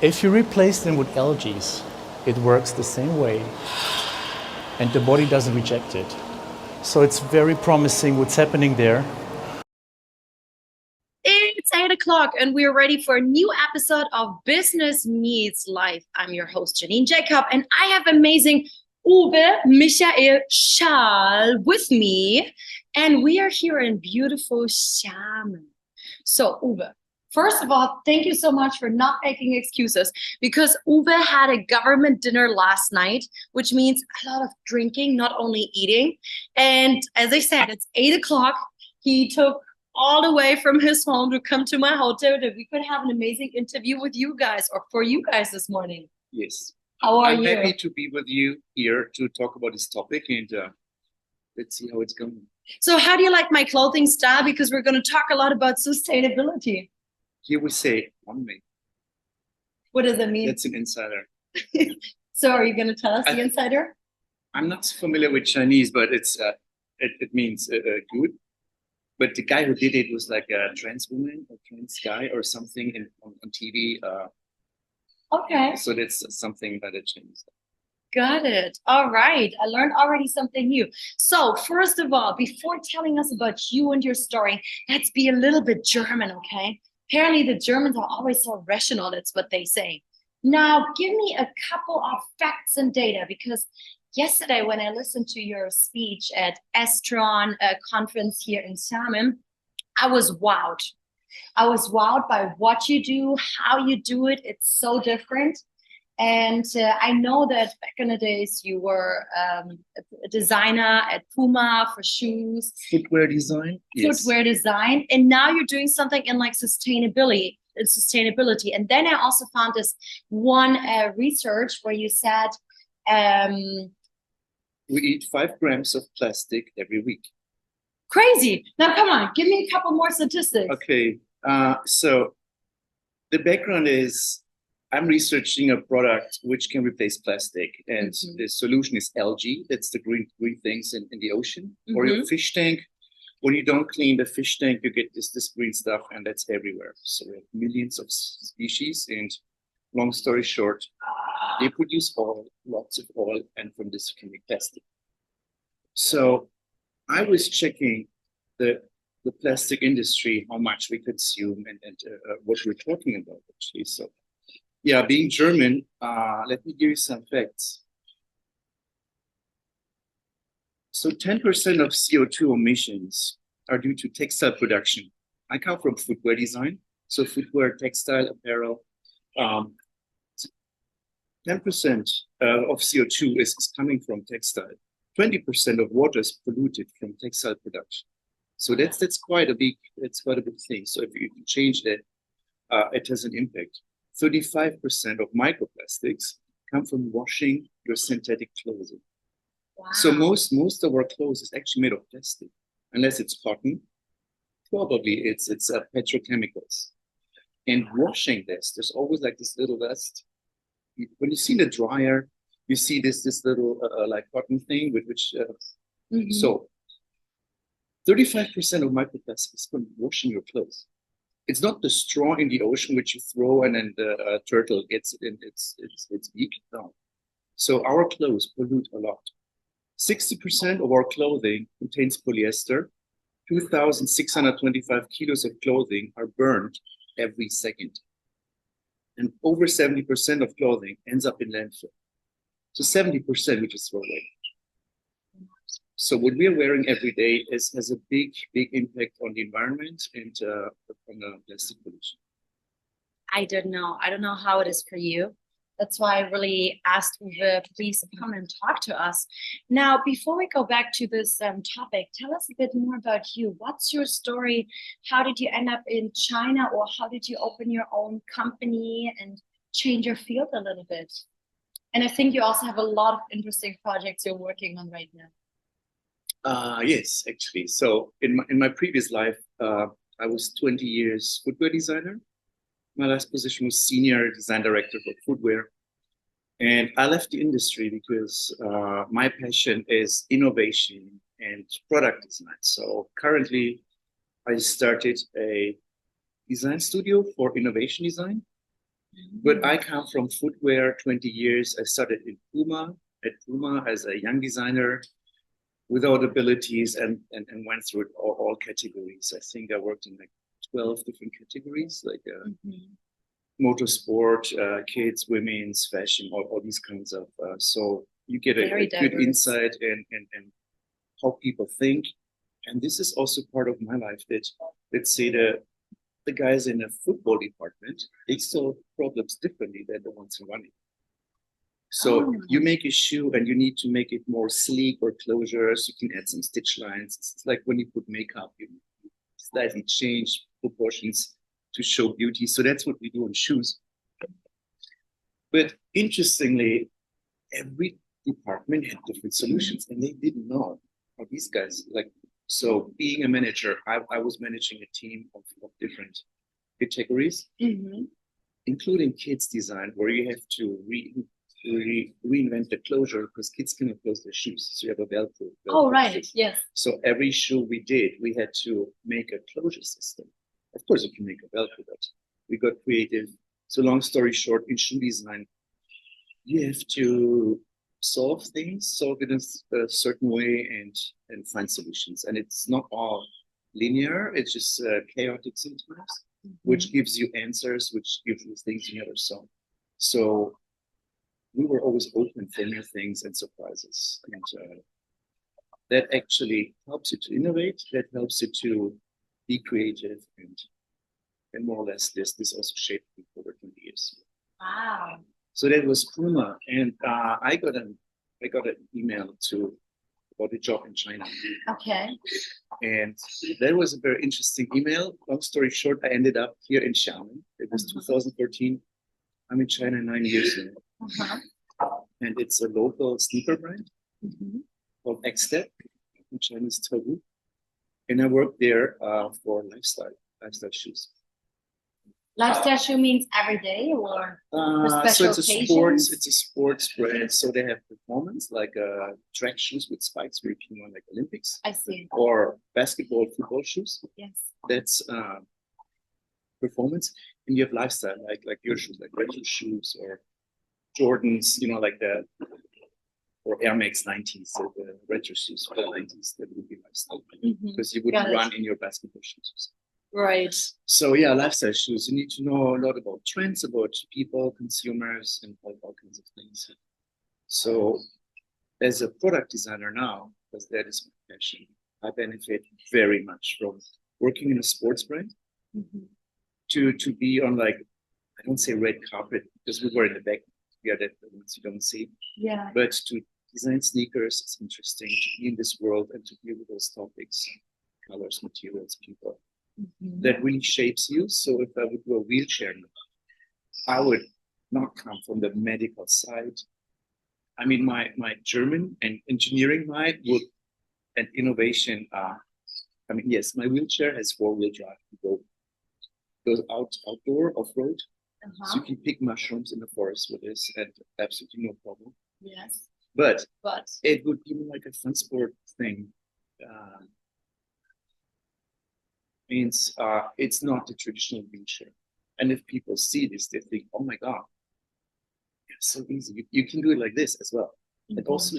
If you replace them with algae, it works the same way and the body doesn't reject it. So it's very promising what's happening there. It's 8 o'clock and we're ready for a new episode of Business Meets Life. I'm your host, Janine Jakob, and I have amazing Uwe-Michael Schall with me. And we are here in beautiful Xiamen. So, Uwe, first of all, thank you so much for not making excuses, because Uwe had a government dinner last night, which means a lot of drinking, not only eating. And as I said, it's 8 o'clock. He took all the way from his home to come to my hotel that we could have an amazing interview with you guys, or for you guys this morning. Yes. How are I'm you? happy to be with you here to talk about this topic, and let's see how it's going. So how do you like my clothing style? Because we're going to talk a lot about sustainability. Here we say one way. What does that mean? That's an insider. So are you going to tell us the insider? I'm not familiar with Chinese, but it means good. But the guy who did it was like a trans woman or trans guy or something on TV. Okay. So that's something that it changed. Got it. All right. I learned already something new. So first of all, before telling us about you and your story, let's be a little bit German, okay? Apparently the Germans are always so rational. That's what they say. Now, give me a couple of facts and data, because yesterday when I listened to your speech at Estron conference here in Xiamen, I was wowed. I was wowed by what you do, how you do it. It's so different. And I know that back in the days you were a designer at Puma for shoes. Footwear design. Footwear design. And now you're doing something in like sustainability. And then I also found this one research where you said we eat 5 grams of plastic every week. Crazy. Now, come on, give me a couple more statistics. Okay. So the background is I'm researching a product which can replace plastic, and the solution is algae. That's the green things in the ocean, or your fish tank. When you don't clean the fish tank, you get this green stuff, and that's everywhere. So we have millions of species, and long story short, they produce oil, lots of oil, and from this can be plastic. So I was checking the plastic industry, how much we consume, and what we're talking about actually. So yeah, being German, let me give you some facts. So 10% of CO2 emissions are due to textile production. I come from footwear design, so footwear, textile, apparel. 10% of CO2 is coming from textile. 20% of water is polluted from textile production. So that's quite a big thing. So if you change that, it has an impact. 35% of microplastics come from washing your synthetic clothing. Wow. So most of our clothes is actually made of plastic, unless it's cotton. Probably it's petrochemicals. And washing this, there's always like this little dust. When you see the dryer, you see this little like cotton thing with which. So 35% of microplastics is from washing your clothes. It's not the straw in the ocean which you throw and then the turtle gets it in its beak. No. So our clothes pollute a lot. 60% of our clothing contains polyester. 2,625 kilos of clothing are burned every second. And over 70% of clothing ends up in landfill. So 70% we just throw away. So what we are wearing every day has a big impact on the environment and on the plastic pollution. I don't know how it is for you. That's why I really asked Uwe, please come and talk to us. Now, before we go back to this topic, tell us a bit more about you. What's your story? How did you end up in China, or how did you open your own company and change your field a little bit? And I think you also have a lot of interesting projects you're working on right now. Yes, actually. So in my previous life, I was 20 years footwear designer. My last position was senior design director for footwear. And I left the industry because my passion is innovation and product design. So currently, I started a design studio for innovation design. But I come from footwear, 20 years. I started in at Puma as a young designer without abilities and went through all categories. I think I worked in like 12 different categories, like motorsport, kids, women's, fashion, all these kinds of. So you get a good insight and how people think. And this is also part of my life that, let's say, the guys in a football department, they solve problems differently than the ones in running. So you make a shoe and you need to make it more sleek or closures. You can add some stitch lines. It's like when you put makeup, you slightly change proportions to show beauty. So that's what we do in shoes. But interestingly, every department had different solutions and they didn't know how these guys like. So being a manager, I was managing a team of different categories, including kids design, where you have to reinvent the closure because kids cannot close their shoes. So you have a Velcro. Oh, right. Yes. So every shoe we did, we had to make a closure system. Of course, you can make a Velcro, but we got creative. So long story short, in shoe design, you have to solve it in a certain way and find solutions. And it's not all linear. It's just chaotic sometimes, which gives you answers, which gives you things you never saw. So we were always open for new things and surprises. And that actually helps you to innovate. That helps you to be creative and more or less this also shaped me for over 20 years. Wow. So that was Puma, and I got an email about a job in China. Okay. And that was a very interesting email. Long story short, I ended up here in Xiamen. It was 2013. I'm in China 9 years now. And it's a local sneaker brand called X-Step in Chinese Taowu. And I worked there for lifestyle shoes. Lifestyle shoe means every day or for special occasions? It's a sports brand. So they have performance like track shoes with spikes where you can run like Olympics. I see. Or basketball, football shoes. Yes. That's performance. And you have lifestyle like your shoes, like retro shoes or Jordans, like or Air Max 90s, so the retro shoes for the 90s. That would be lifestyle because you wouldn't run in your basketball shoes. Right. So yeah, lifestyle shoes. You need to know a lot about trends, about people, consumers, and all kinds of things. So as a product designer now, because that is my passion, I benefit very much from working in a sports brand to be on I don't say red carpet because we were in the back. Yeah, that the ones you don't see. Yeah. But to design sneakers, it's interesting to be in this world and to deal with those topics, colors, materials, people. That really shapes you. So if I would do a wheelchair, I would not come from the medical side. I mean, my German and engineering mind would, and innovation. Yes, my wheelchair has 4-wheel drive. It goes outdoor, off-road. So you can pick mushrooms in the forest with this, and absolutely no problem. Yes. But it would be like a fun sport thing. Means it's not the traditional wheelchair. And if people see this, they think, oh my God, it's so easy. You can do it like this as well. And also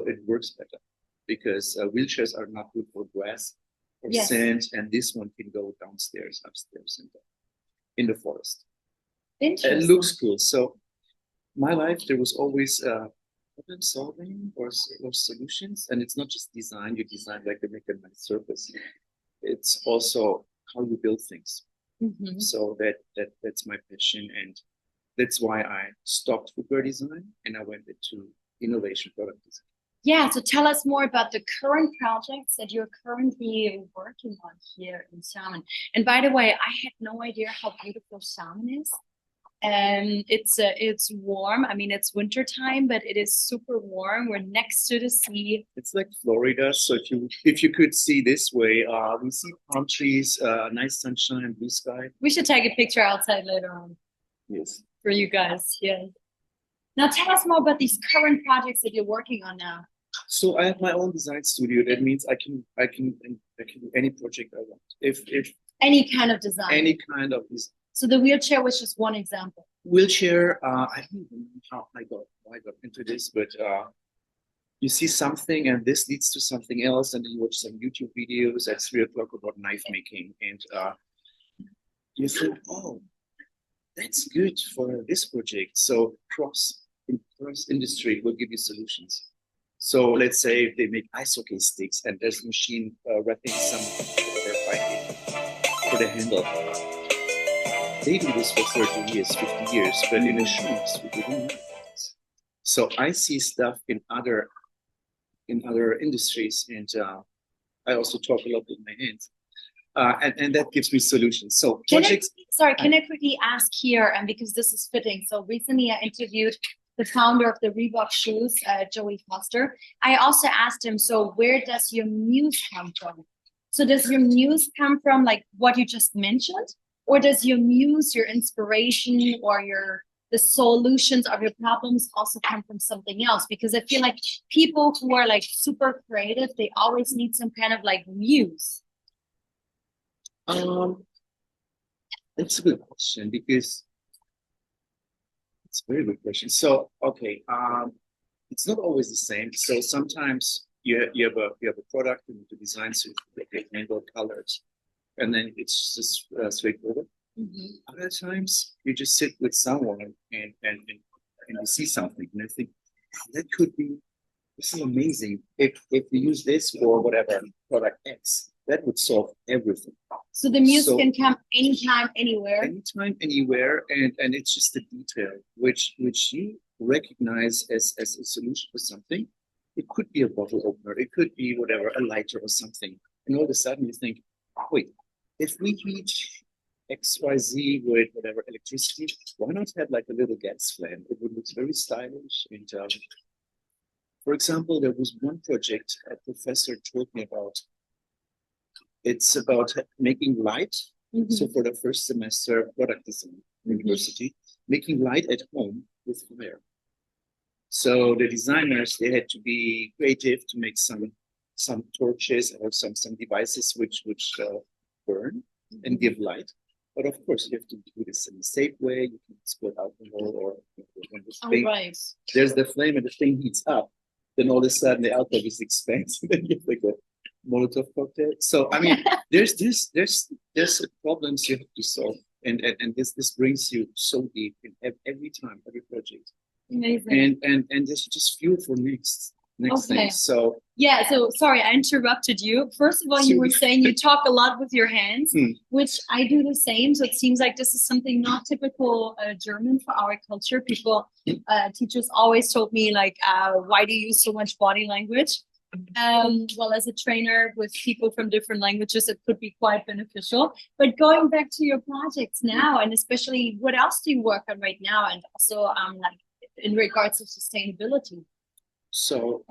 it works better because wheelchairs are not good for grass or sand. And this one can go downstairs, upstairs, and in the forest. Interesting. It looks cool. So my life, there was always problem solving or solutions. And it's not just design. You design like to make a nice surface. It's also how you build things. So that's my passion, and that's why I stopped footwear design and I went into innovation product design. Yeah, so tell us more about the current projects that you're currently working on here in Xiamen. And by the way, I had no idea how beautiful Xiamen is. And it's warm. I mean, it's winter time, but it is super warm. We're next to the sea. It's like Florida. So if you could see this way, we see palm trees, nice sunshine, blue sky. We should take a picture outside later on. Yes. For you guys, yeah. Now tell us more about these current projects that you're working on now. So I have my own design studio. That means I can do any project I want. If any kind of design. Any kind of design. So the wheelchair was just one example. Wheelchair, I don't even know how I got into this, but you see something and this leads to something else, and then you watch some YouTube videos at 3 o'clock about knife making, and you think, oh, that's good for this project. So cross industry will give you solutions. So let's say they make ice hockey sticks, and there's a machine wrapping some binding for the handle. They do this for 30 years, 50 years, but in a shoe industry, they don't know this. So I see stuff in other industries, and I also talk a lot with my hands, and that gives me solutions. So projects. Can I quickly ask here, and because this is fitting. So recently I interviewed the founder of the Reebok shoes, Joey Foster. I also asked him, so where does your muse come from? So does your muse come from like what you just mentioned? Or does your muse, your inspiration, or the solutions of your problems also come from something else? Because I feel like people who are like super creative, they always need some kind of like muse. That's a good question, because it's a very good question. So, okay, it's not always the same. So sometimes you have a product, you need to design, so you have rainbow colors, and then it's just straightforward. Other times you just sit with someone and you see something, and I think, oh, that could be, this is amazing. If you use this for whatever product X, that would solve everything. So the muse can come anytime, anywhere. Anytime, anywhere, and it's just a detail which you recognize as a solution for something. It could be a bottle opener, it could be whatever, a lighter or something. And all of a sudden you think, wait, if we heat XYZ with whatever electricity, why not have like a little gas flame? It would look very stylish. And for example, there was one project a professor told me about. It's about making light. So for the first semester, product design university, making light at home with fire. So the designers, they had to be creative to make some torches or some devices which burn and give light. But of course, you have to do this in a safe way. You can spill alcohol, or when there's the flame and the thing heats up, then all of a sudden the alcohol is expands, and then you have like a Molotov cocktail. So I mean, there's problems you have to solve, and this brings you so deep in every time, every project. Amazing. And there's just fuel for next thing. So yeah, so sorry, I interrupted you. First of all, you were saying you talk a lot with your hands, which I do the same. So it seems like this is something not typical German for our culture. People, teachers always told me like, why do you use so much body language? Well, as a trainer with people from different languages, it could be quite beneficial. But going back to your projects now, and especially what else do you work on right now, and also like in regards to sustainability? So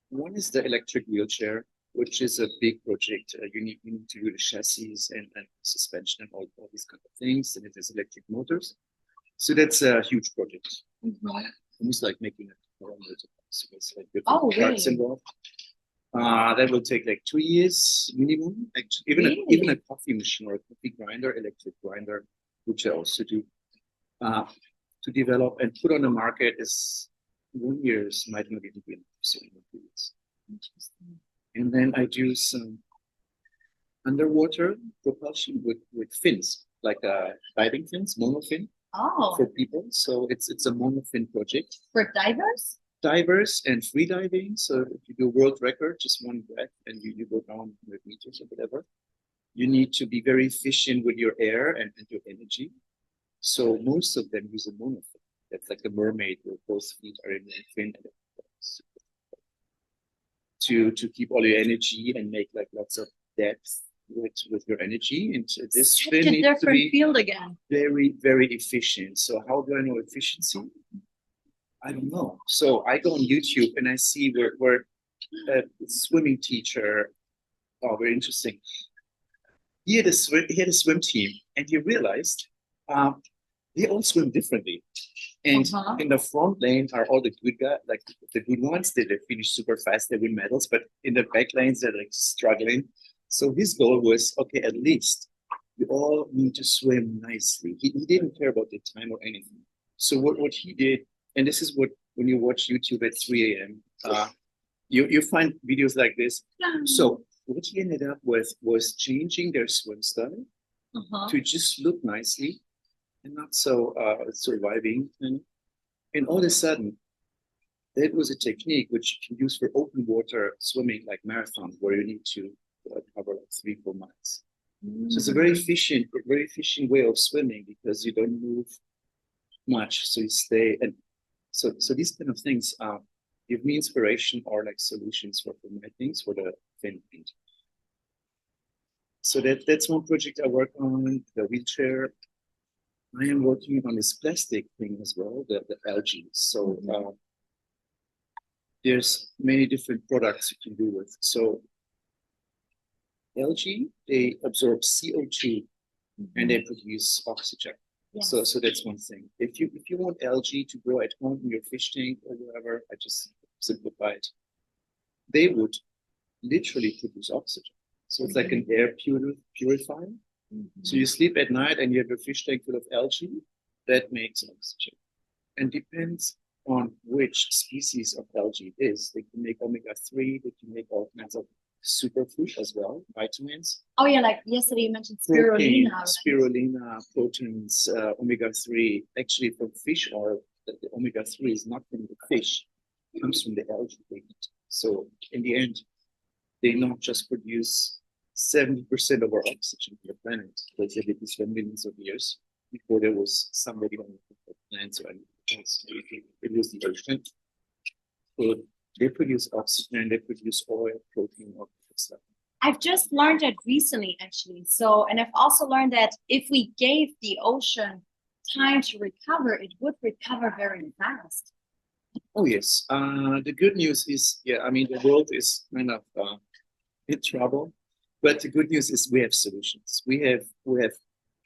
one is the electric wheelchair, which is a big project. You need to do the chassis and suspension and all these kind of things, and it has electric motors. So that's a huge project. Almost like making a car. So it's like different parts involved. That will take like 2 years minimum. Actually, even a coffee machine or a coffee grinder, electric grinder, which I also do, to develop and put on the market is 1 year might not even be enough. So interesting. And then I do some underwater propulsion with fins, like diving fins, monofin for people. So it's a monofin project for divers and free diving. So if you do world record, just one breath, and you go down 100 meters or whatever, you need to be very efficient with your air and your energy. So most of them use a monofin. That's like a mermaid where both feet are in one fin, to keep all your energy and make like lots of depth with your energy. And this fin needs to be field again. Very, very efficient. So how do I know efficiency? I don't know. So I go on YouTube and I see where a swimming teacher, very interesting. He had a swim team, and he realized they all swim differently. And in the front lane are all the good guys, like the good ones. They finish super fast, they win medals. But in the back lanes, they're like struggling. So his goal was, okay, at least we all need to swim nicely. He didn't care about the time or anything. So what he did, and this is what, when you watch YouTube at 3 a.m., you find videos like this. So what he ended up with was changing their swim style to just look nicely and not so surviving. And all of a sudden, that was a technique which you can use for open water swimming, like marathon, where you need to cover like 3-4 miles. So it's a very efficient way of swimming because you don't move much, so you stay. And so these kind of things give me inspiration or like solutions for my things for the fin paint. So that's one project I work on. The wheelchair. I am working on this plastic thing as well, the algae. So there's many different products you can do with. So algae, they absorb CO2 and they produce oxygen. Yes. So that's one thing. If you want algae to grow at home in your fish tank or wherever, I just simplify it. They would literally produce oxygen. So it's like an air purifier. So you sleep at night and you have a fish tank full of algae, that makes oxygen. And depends on which species of algae it is. They can make omega-3, they can make all kinds of superfood as well, vitamins. Oh yeah, like yesterday you mentioned spirulina. Right? Spirulina, proteins, omega-3. Actually, from fish oil, the omega-3 is not from the fish, it comes from the algae they eat. So in the end, they not just produce 70% of our oxygen on the planet. They did this for millions of years before there was somebody on the planet or anything else. It was the ocean. So they produce oxygen, they produce oil, protein, all that stuff. I've just learned that recently, actually. So, and I've also learned that if we gave the ocean time to recover, it would recover very fast. Oh yes. The good news is, yeah, I mean, the world is kind of in trouble, but the good news is we have solutions. We have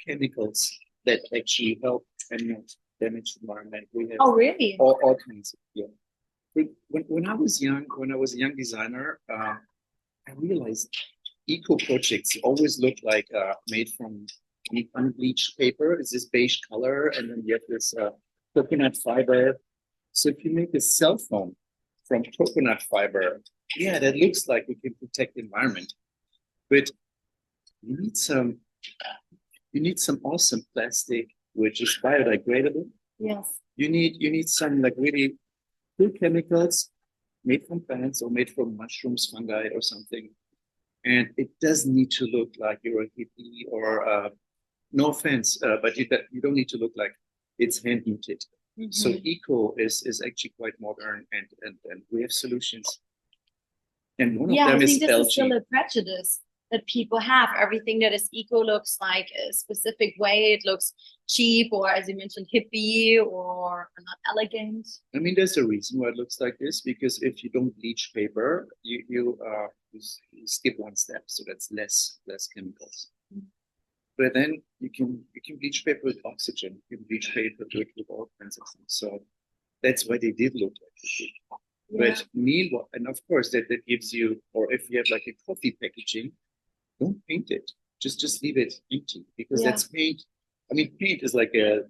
chemicals that actually help and not damage the environment. We have really? all kinds of, yeah. When I was young, when I was a young designer, I realized eco projects always look like made from unbleached paper. It's this beige color, and then you have this coconut fiber. So if you make a cell phone from coconut fiber, yeah, that looks like we can protect the environment. But you need some awesome plastic which is biodegradable. Yes. You need some like really cool chemicals made from plants or made from mushrooms, fungi, or something. And it doesn't need to look like you're a hippie or no offense, but you don't need to look like it's hand knitted. So eco is actually quite modern, and we have solutions. And one of them is algae. I think this is still a prejudice that people have. Everything that is eco looks like a specific way. It looks cheap, or as you mentioned, hippie, or not elegant. I mean, there's a reason why it looks like this, because if you don't bleach paper, you skip one step, so that's less chemicals. But then you can bleach paper with oxygen. You can bleach paper with all kinds of things. So that's why they did look like this. Yeah. But meanwhile, and of course that gives you, or if you have like a coffee packaging, don't paint it. Just leave it empty, because that's paint. I mean, paint is like a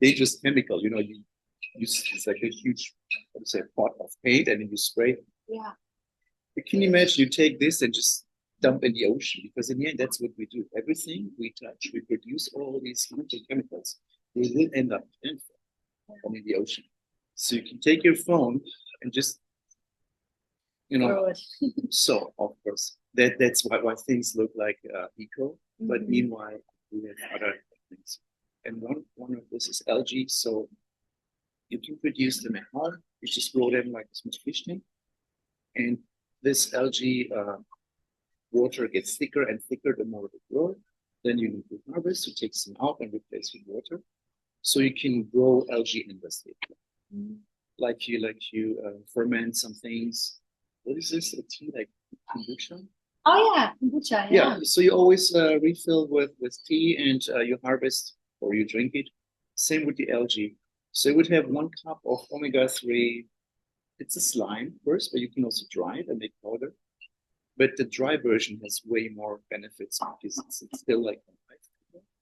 dangerous chemical. You know, it's like a huge, pot of paint, and then you spray. Yeah. But can you imagine you take this and just dump in the ocean? Because in the end, that's what we do. Everything we touch, we produce all these harmful chemicals. They will end up in the ocean. So you can take your phone and just, so of course that's why things look like eco. But meanwhile, we have other things. And one of this is algae. So you can produce them at home. You just grow them like a small fish tank, and this algae water gets thicker and thicker the more they grow. Then you need to harvest to take some out and replace with water, so you can grow algae endlessly. Like you ferment some things. What is this? A tea like kombucha? Oh yeah, kombucha. Yeah. So you always refill with tea, and you harvest or you drink it. Same with the algae. So you would have 1 cup of omega-3. It's a slime first, but you can also dry it and make powder. But the dry version has way more benefits because it's still like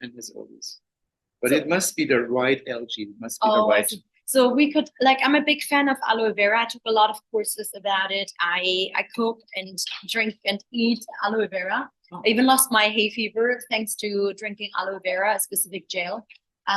and has always. But it must be the right algae. It must be the Oh, I right. see. So we could, like, I'm a big fan of aloe vera. I took a lot of courses about it. I cook and drink and eat aloe vera. Oh. I even lost my hay fever thanks to drinking aloe vera, a specific gel,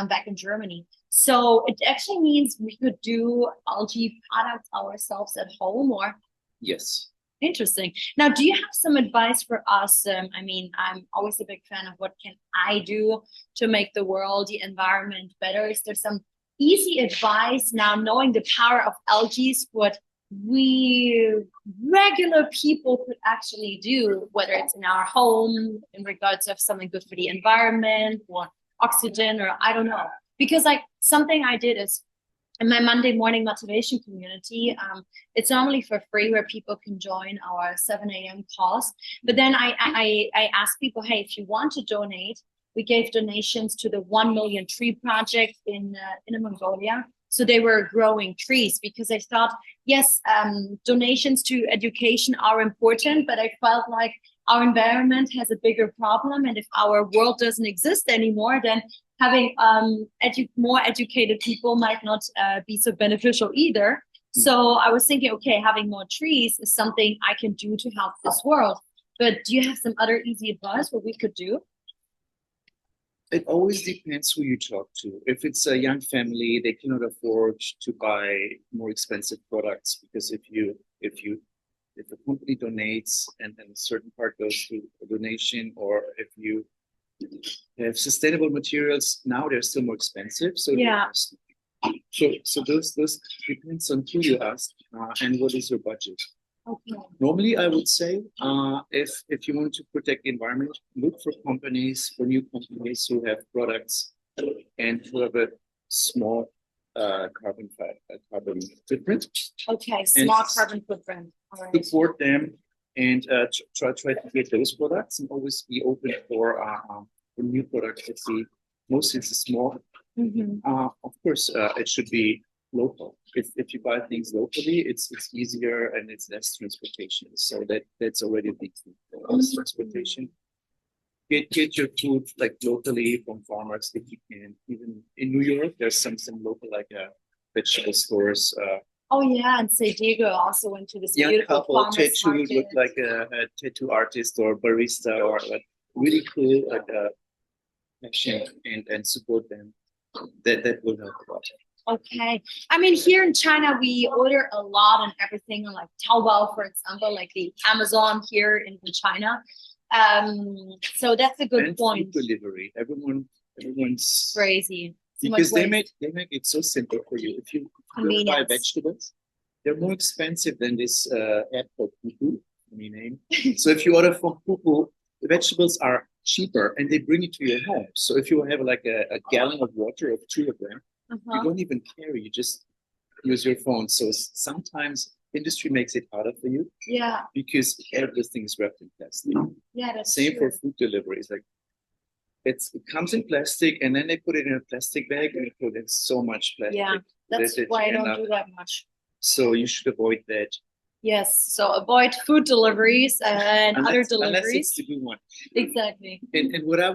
back in Germany. So it actually means we could do algae products ourselves at home, or Yes. interesting. Now, do you have some advice for us? I mean, I'm always a big fan of what can I do to make the world, the environment better? Is there some easy advice now, knowing the power of algae, what we regular people could actually do, whether it's in our home in regards of something good for the environment or oxygen, or I don't know. Because like something I did is in my Monday morning motivation community, it's normally for free where people can join our 7 a.m. calls. But then I ask people, hey, if you want to donate, we gave donations to the 1 million tree project in Mongolia. So they were growing trees because I thought, yes, donations to education are important, but I felt like our environment has a bigger problem. And if our world doesn't exist anymore, then having more educated people might not be so beneficial either. So I was thinking, okay, having more trees is something I can do to help this world. But do you have some other easy advice what we could do? It always depends who you talk to. If it's a young family, they cannot afford to buy more expensive products, because if a company donates and a certain part goes to a donation, or if you have sustainable materials, now they're still more expensive. So Yeah. So those depends on who you ask and what is your budget. Okay. Normally, I would say, if you want to protect the environment, look for new companies who have products and who have a small carbon footprint. Okay, small carbon footprint. All right. Support them and try to get those products, and always be open for new products. Let's see, mostly it's small. Of course, it should be local. If you buy things locally, it's easier and it's less transportation. So that's already a big thing. Less transportation. Get your food like locally from farmers if you can. Even in New York, there's some local like vegetable stores. Oh yeah, and San Diego also went to this Young beautiful couple farmers tattooed market. with like a tattoo artist or barista, or like really cool like action, and support them. That will help a lot. Okay. I mean, here in China, we order a lot and everything on like Taobao, for example, like the Amazon here in China. So that's a good And point. food delivery. Everyone's Crazy. So much because they waste. make it so simple for you. If you go buy Convenience. vegetables, they're more expensive than this app called Fufu, funny name. So if you order from Fufu, the vegetables are cheaper and they bring it to your home. So if you have like a gallon of water of 2 of them, you don't even carry, you just use your phone. So sometimes industry makes it harder for you Yeah. because everything is wrapped in plastic. Yeah, that's Same true. for food delivery. It's like it comes in plastic and then they put it in a plastic bag and they put in so much plastic. Yeah, that's that why I you end don't up- do that much. So you should avoid that. Yes. So avoid food deliveries and other Unless it's deliveries. the good one. Exactly. And what I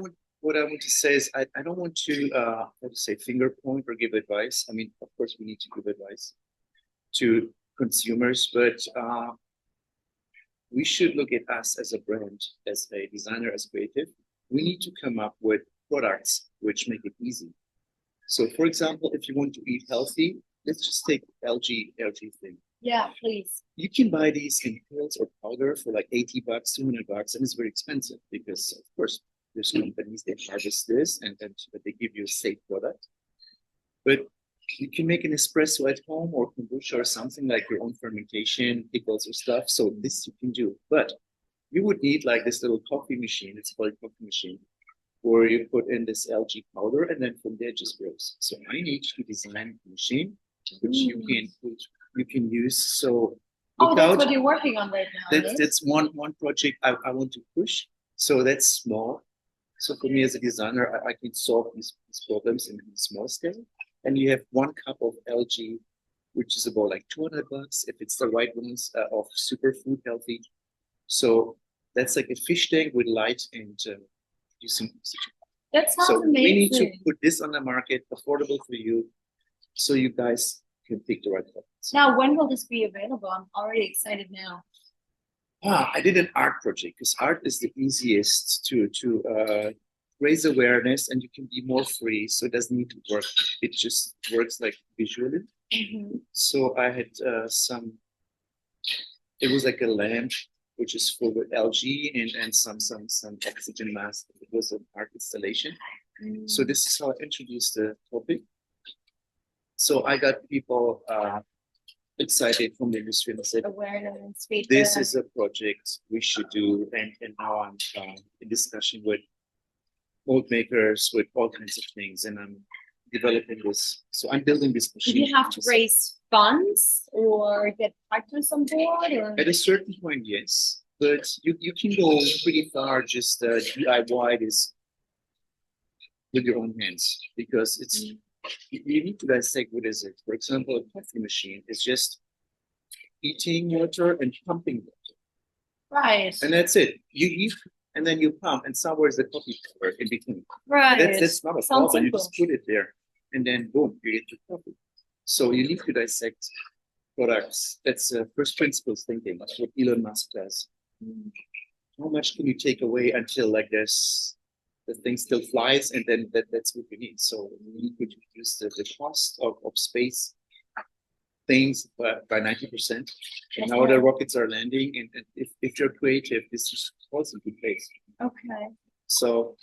want to say is I don't want to how to say finger point or give advice. I mean, of course we need to give advice to consumers, but we should look at us as a brand, as a designer, as creative. We need to come up with products which make it easy. So for example, if you want to eat healthy, let's just take algae thing. Yeah, please. You can buy these in pills or powder for like $80, $200, and it's very expensive because, of course, there's companies that harvest this and they give you a safe product. But you can make an espresso at home or kombucha or something like your own fermentation, pickles or stuff. So this you can do. But you would need like this little coffee machine. It's called a coffee machine, where you put in this algae powder and then from there it just grows. So I need to design a machine which you can use. So That's what you're working on right now. that's one project I want to push. So that's small. So for me as a designer, I can solve these problems in a small scale. And you have 1 cup of algae, which is about like $200 if it's the right ones of superfood healthy. So that's like a fish tank with light and using oxygen. That sounds So amazing. we need to put this on the market, affordable for you, so you guys can pick the right products. Now, when will this be available? I'm already excited now. I did an art project because art is the easiest to raise awareness, and you can be more free, so it doesn't need to work. It just works like visually. So I had it was like a lamp which is full with algae and some oxygen mask. It was an art installation. So this is how I introduced the topic. So I got people excited from the industry, and I said, Awareness. this is a project we should do. And now I'm in discussion with mold makers, with all kinds of things, and I'm developing this. So I'm building this Did machine. you have to raise funds or get partners on board? Or? At a certain point, yes, but you can go pretty far just DIY this with your own hands, because it's you need to dissect what is it. For example, a coffee machine is just heating water and pumping water, Right. and that's it. You heat and then you pump, and somewhere is the coffee powder in between. Right. That's not a Sounds problem. You simple. just put it there, and then boom, you get your coffee. So you need to dissect products. That's first principles thinking. That's what Elon Musk does. How much can you take away until like the thing still flies, and then that's what we need. So we need to reduce the cost of space things by 90%. And now the rockets are landing, and if you're creative, this is also a good place. Okay. So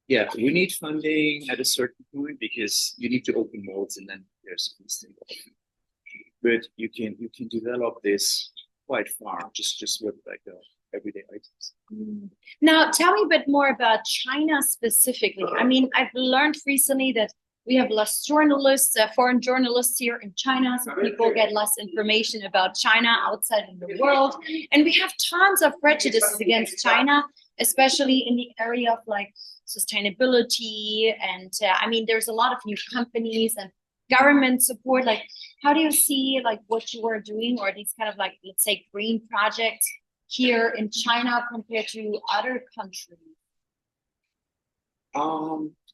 yeah, we need funding at a certain point because you need to open molds, and then there's this thing. But you can develop this quite far just with like everyday items. Now, tell me a bit more about China specifically. I mean, I've learned recently that we have less journalists, foreign journalists here in China, so people get less information about China outside in the world. And we have tons of prejudices against China, especially in the area of like sustainability. And I mean, there's a lot of new companies and government support. Like, how do you see like what you are doing, or these kind of like, let's say, green projects here in China compared to other countries?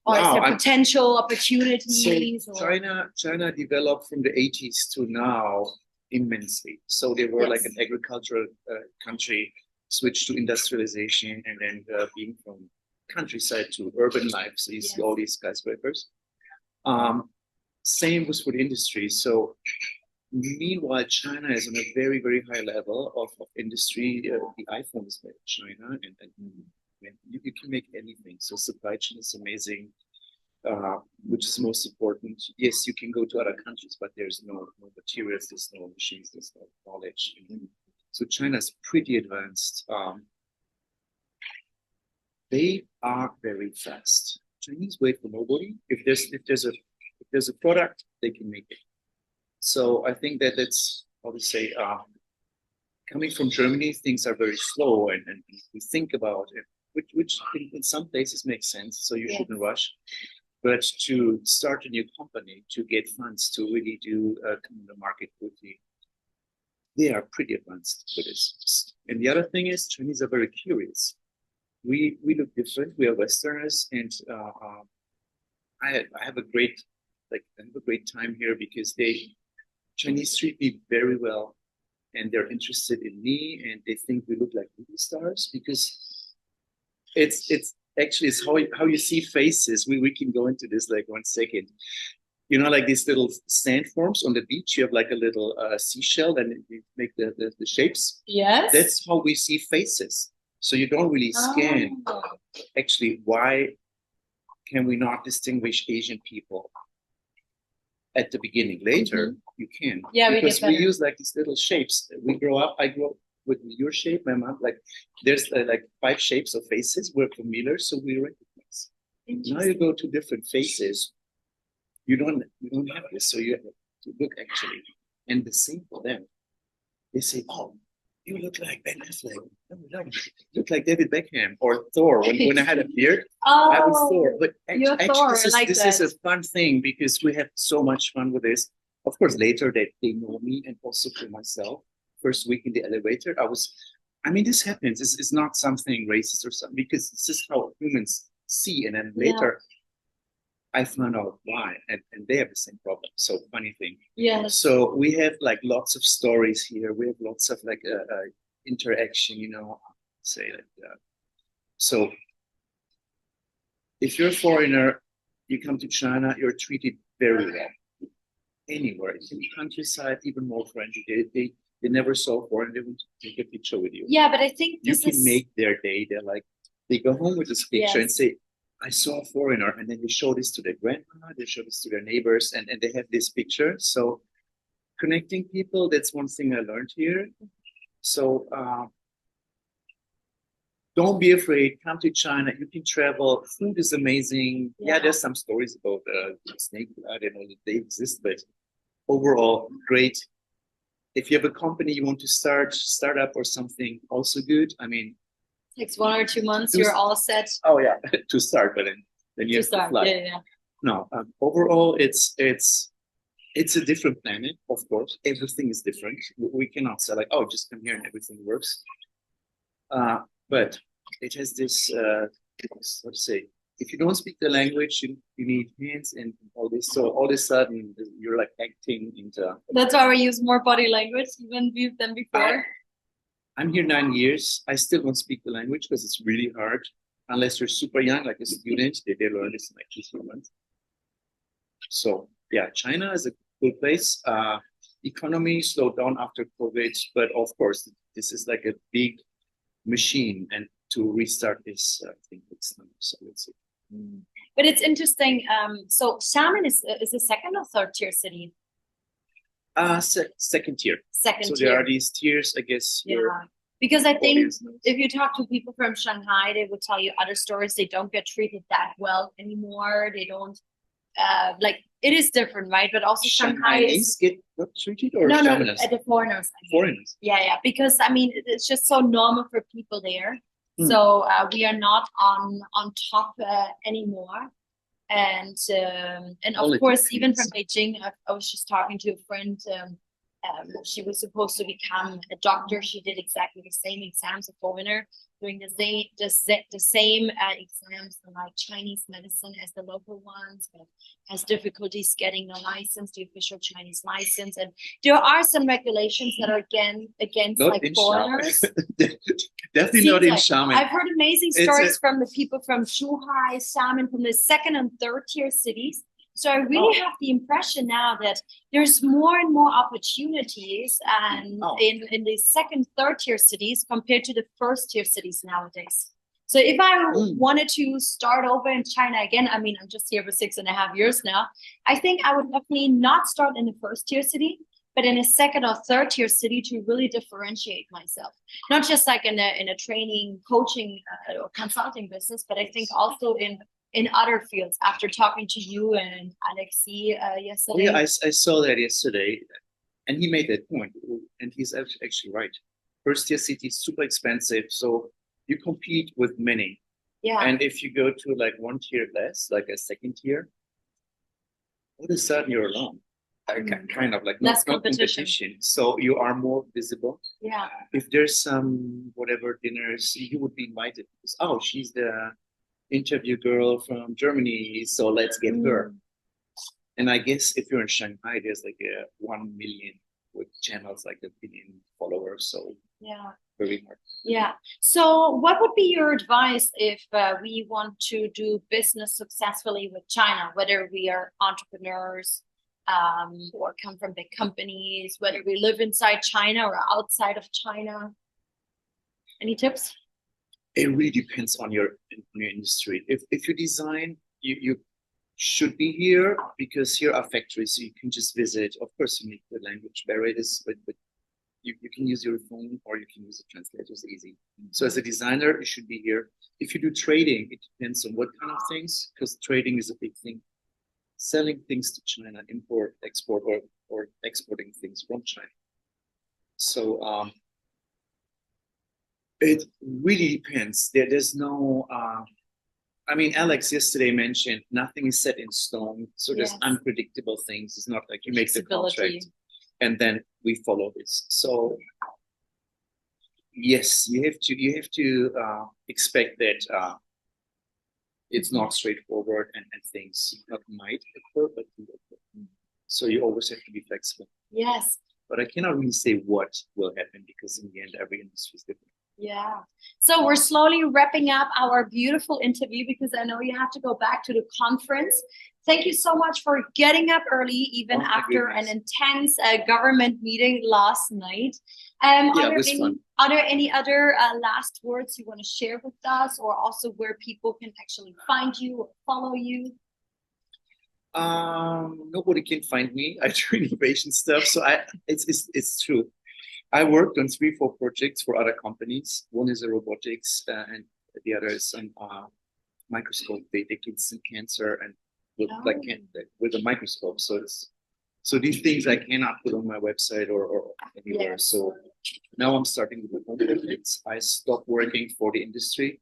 Or is there potential opportunities? So China developed from the 80s to now immensely. So they were like an agricultural country, switched to industrialization, and then being from countryside to urban life. So you see all these skyscrapers. Same was for the industry. So meanwhile, China is on a very, very high level of industry. The iPhone is made in China, and you can make anything. So supply chain is amazing, which is most important. Yes, you can go to other countries, but there's no materials, there's no machines, there's no knowledge. So China's pretty advanced. They are very fast. Chinese wait for nobody. If there's a product, they can make it. So I think that's how to say. Coming from Germany, things are very slow, and we think about it, which in some places makes sense. So you shouldn't rush. But to start a new company, to get funds to really do come to the market quickly, they are pretty advanced for this. And the other thing is, Chinese are very curious. We look different. We are Westerners, and I have a great time here because Chinese treat me very well, and they're interested in me, and they think we look like movie stars because it's how you see faces. We can go into this like 1 second. You know, like these little sand forms on the beach. You have like a little seashell, and you make the shapes. Yes. That's how we see faces. So you don't really scan. Actually, why can we not distinguish Asian people at the beginning? Later, you can. Yeah, because we use like these little shapes. I grew up with your shape. My mom, like, there's like 5 shapes of faces. We're familiar, so we recognize. Now you go to different faces. You don't have this, so you have to look actually. And the same for them. They say, "Oh, you look like Ben Affleck. No, you look like David Beckham or Thor." When I had a beard, I was Thor. But actually, Thor, this is a fun thing because we have so much fun with this. Of course, later they know me, and also for myself. First week in the elevator, this happens. It's not something racist or something, because this is how humans see. And then Yeah. later I found out why, and they have the same problem. So funny thing. Yes. So we have like lots of stories here. We have lots of like interaction, say that. So if you're a foreigner, you come to China, you're treated very well. Anywhere in the countryside, even more friendly. They never saw foreign. They want to take a picture with you. Yeah, but I think You this can is make their day. They're like, they go home with this picture and Yes. say, I saw a foreigner, and then they show this to their grandma, they show this to their neighbors, and they have this picture. So connecting people, that's one thing I learned here. So don't be afraid, come to China, you can travel, food is amazing. Yeah, Yeah. there's some stories about snake blood and all that they exist, but overall, great. If you have a company you want to start up or something, also good. I mean, takes 1 or 2 months, you're all set oh yeah, to start, but then you to have to start. fly. Yeah. No, overall, it's a different planet, of course. Everything is different. We cannot say like, oh, just come here and everything works. But it has this, let's say, if you don't speak the language, you need hands and all this. So all of a sudden, you're like acting into. That's why we use more body language even than before. I'm here 9 years. I still don't speak the language because it's really hard. Unless you're super young, like a student, they learn this in like 2 months. So yeah, China is a cool place. Economy slowed down after COVID, but of course, this is like a big machine, and to restart this, I think it's time. So let's see. But it's interesting. So Xiamen is a second or third tier city? Second tier. Second So tier. there are these tiers, I guess. Yeah. Because I think audience knows. if you talk to people from Shanghai, they would tell you other stories. They don't get treated that well anymore. They don't like it is different, right? But also Shanghai is get not treated or no, Shanghainese? at the foreigners. I mean. Foreigners. Yeah. Because I mean, it's just so normal for people there. Mm. So we are not on top anymore. And of Politics. course, even from Beijing, I was just talking to a friend. She was supposed to become a doctor. She did exactly the same exams, a foreigner, doing the same exams in like Chinese medicine as the local ones, but has difficulties getting the license, the official Chinese license. And there are some regulations that are against Not like in foreigners. Definitely not in Like, Xiamen. I've heard amazing It's stories from the people from Zhuhai, Xiamen, from the second and third tier cities. So I really have the impression now that there's more and more opportunities and in the second, third tier cities compared to the first tier cities nowadays. So if I wanted to start over in China again, I mean, I'm just here for 6.5 years now. I think I would definitely not start in the first tier city, but in a second or third tier city to really differentiate myself. Not just like in a training, coaching or consulting business, but I think also in other fields after talking to you and Alexi yesterday. Oh, yeah, I saw that yesterday, and he made that point, and he's actually right. First tier city is super expensive, so you compete with many. Yeah. And if you go to like one tier less, like a second tier, all of a sudden you're alone. Kind of like less not competition. So you are more visible. Yeah. If there's some whatever dinners, you would be invited because, oh, she's the interview girl from Germany, so let's get her. And I guess if you're in Shanghai, there's like 1 million with channels, like 1 billion followers. So yeah, very hard. Yeah. So what would be your advice if we want to do business successfully with China, whether we are entrepreneurs or come from big companies, whether we live inside China or outside of China? Any tips? It really depends on your industry. If you design, you should be here because here are factories, so you can just visit. Of course, you need the language barriers, but you can use your phone or you can use a translator. It's easy. So as a designer, you should be here. If you do trading, it depends on what kind of things, because trading is a big thing. Selling things to China, import, export, or exporting things from China. So it really depends. There's no, I mean, Alex yesterday mentioned nothing is set in stone. So there's unpredictable things. It's not like you make the contract and then we follow this. So yes, you have to expect that It's not straightforward and things not might occur, but do occur. So you always have to be flexible. Yes. But I cannot really say what will happen because in the end, every industry is different. Yeah. So we're slowly wrapping up our beautiful interview because I know you have to go back to the conference. Thank you so much for getting up early, even after an intense government meeting last night. Are there any other last words you want to share with us, or also where people can actually find you or follow you? Nobody can find me. I do innovation stuff, so it's true. I worked on 3-4 projects for other companies. One is a robotics, and the other is some microscope. They can see cancer and with a microscope. So these things I cannot put on my website or anywhere. Yes. So now I'm starting with my own projects. I stopped working for the industry,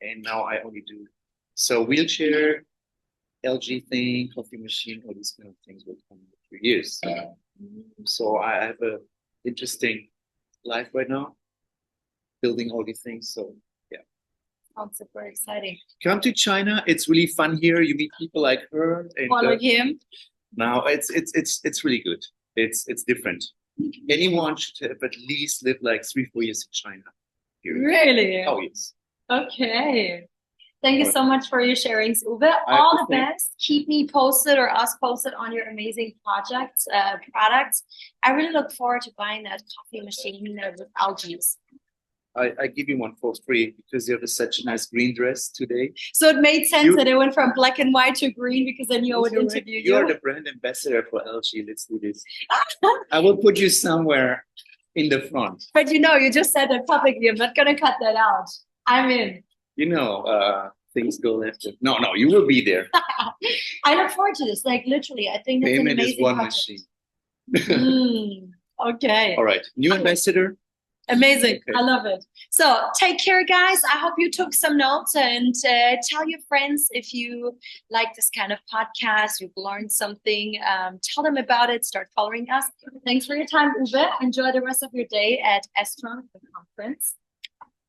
and now I only do. So wheelchair, LG thing, coffee machine, all these kind of things will come in 3 years. So I have a interesting life right now, building all these things. So yeah, sounds super exciting. Come to China. It's really fun here. You meet people like her. And, follow him. Now it's really good. It's different. Anyone should have at least lived like 3-4 years in China. Period. Really? Oh yes. Okay. Thank you so much for your sharings, Uwe. All the best. Keep me posted or us posted on your amazing projects, products. I really look forward to buying that coffee machine with algae. I give you one for free because you have such a nice green dress today. So it made sense that it went from black and white to green because I knew I would interview you. You're the brand ambassador for LG. Let's do this. I will put you somewhere in the front. But you just said that publicly. I'm not going to cut that out. I'm in. Things go left. No, you will be there. I look forward to this. Like literally, I think that's Payment an amazing is one project. machine. Okay. All right. New ambassador. Amazing. Okay. I love it. So take care, guys. I hope you took some notes and tell your friends if you like this kind of podcast, you've learned something, tell them about it, start following us. Thanks for your time, Uwe. Enjoy the rest of your day at Estron, the conference.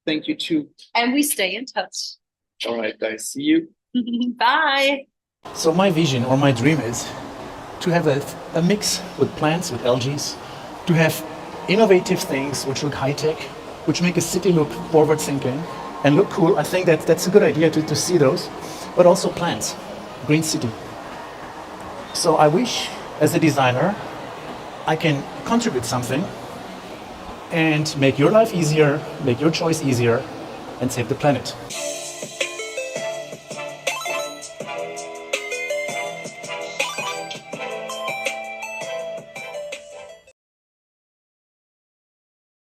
Thank you too. And we stay in touch. All right, guys. See you. Bye. So my vision or my dream is to have a mix with plants, with algae, to have innovative things which look high-tech, which make a city look forward-thinking and look cool. I think that's a good idea to see those, but also plants, green city. So I wish, as a designer, I can contribute something and make your life easier, make your choice easier, and save the planet.